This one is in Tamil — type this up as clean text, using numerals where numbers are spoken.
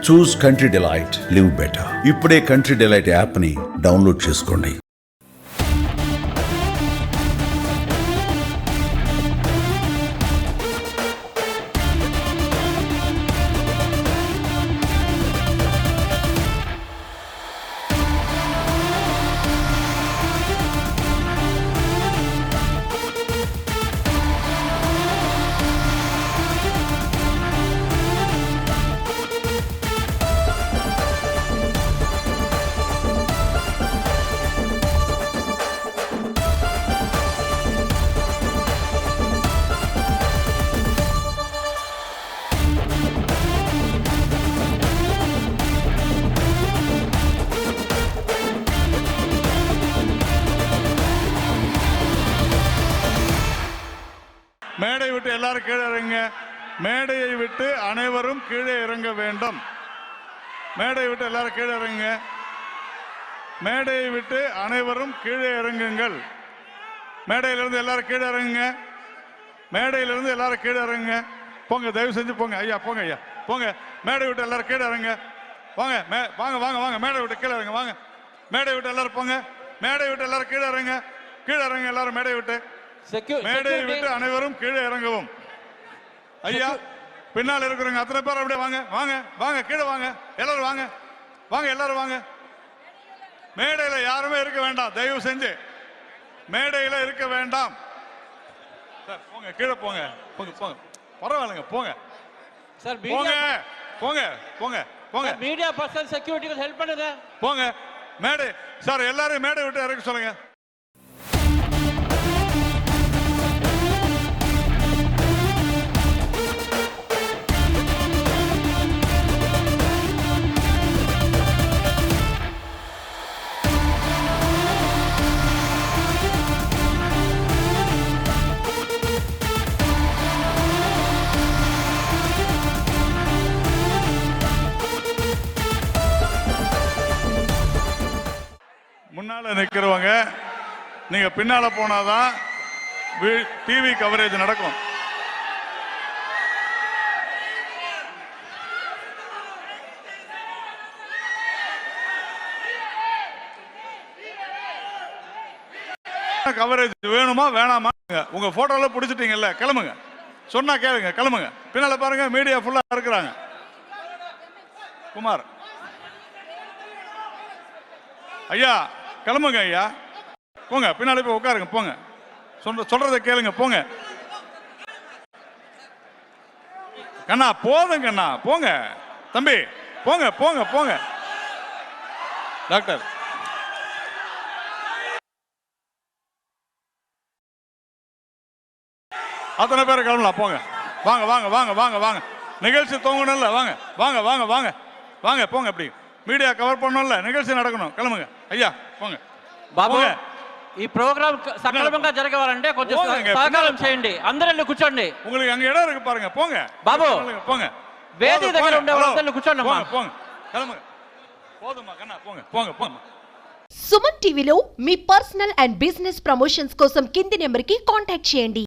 చూస్ కంట్రీ డిలైట్, లివ్ బెటర్. ఇప్పుడే కంట్రీ డిలైట్ యాప్ ని డౌన్లోడ్ చేసుకోండి. மேடை விட்டு எல்லாரும் கீழே இறங்க. மேடையை விட்டு அனைவரும் கீழே இறங்க வேண்டும். மேடை விட்டு எல்லாரும் கீழே இறங்க. மேடையை விட்டு அனைவரும் கீழே இறங்குங்கள். மேடையிலிருந்து எல்லாரும் கீழே இறங்குங்க. மேடையிலிருந்து எல்லாரும் கீழே இறங்குங்க. போங்க, தயவு செஞ்சு போங்க ஐயா, போங்க ஐயா, போங்க. மேடை விட்டு எல்லாரும் கீழே இறங்க. வாங்க, வாங்க வாங்க வாங்க. மேடை விட்டு கீழே இறங்க. வாங்க, மேடை விட்டு எல்லாரும் போங்க. மேடை விட்டு எல்லாரும் கீழே இறங்க. கீழே இறங்க எல்லாரும். மேடை விட்டு மேடையை விட்டு அனைவரும் கீழே இறங்கவும். ஐயா, பின்னால் இருக்கிறவங்க அத்தனை பேர் அப்படியே வாங்க, வாங்க வாங்க, கீழே வாங்க எல்லாரும், வாங்க வாங்க எல்லாரும் வாங்க. மேடையில யாருமே இருக்க வேண்டாம், தயவு செஞ்சு மேடையில இருக்க வேண்டாம். போங்க, கீழே போங்க, போங்க போங்க, பரவாயில்லைங்க, போங்க சார், போங்க போங்க போங்க போங்க. மீடியா பர்சன் செக்யூரிட்டிக்கு ஹெல்ப் பண்ணுங்க. போங்க மேடை சார், எல்லாரும் மேடை விட்டு இறக்க சொல்லுங்க. முன்னால நிக்கிறவங்க நீங்க பின்னால போனாதான் டிவி கவரேஜ் நடக்கும். கவரேஜ் வேணுமா வேணாமா? உங்க போட்டோல பிடிச்சிட்டீங்கல்ல, கிளம்புங்க. சொன்னா கேளுங்க, கிளம்புங்க. பின்னால பாருங்க, மீடியா ஃபுல்லா இருக்கிறாங்க. குமார் ஐயா, கிளம்புங்க ஐயா, போங்க. பின்னாடி போய் உட்காருங்க, போங்க. சொல்றதை கேளுங்க, போங்க. கண்ணா போதும், கண்ணா போங்க. தம்பி போங்க போங்க போங்க. டாக்டர் அத்தனை பேரை கிளம்பலாம், போங்க. வாங்க வாங்க வாங்க வாங்க வாங்க. நிகழ்ச்சி தூங்கணும்ல, வாங்க வாங்க வாங்க வாங்க வாங்க, போங்க. அப்படி మీడియా కవర్ பண்ணணும்ல, நிகழ்ச்சி நடக்கணும். கிளம்புங்க ஐயா, போங்க. బాబు, ఈ ప్రోగ్రామ్ సక్రమంగా జరగాలంటే కొంచెం సహకారం చేయండి. అందరూ వెళ్ళి కూర్చోండి. உங்களுக்கு அங்க இடம் இருக்கு பாருங்க, போங்க. బాబు, போங்க. వేది దగ్గర ఉండే వాళ్ళందరూ కూర్చోండి. పోంగ పోంగ, கிளம்புங்க. போதுமா கண்ணா, போங்க போங்க போங்க. సుమన్ టీవీలో మీ పర్సనల్ అండ్ బిజినెస్ ప్రమోషన్స్ కోసం కింది నెంబర్కి కాంటాక్ట్ చేయండి.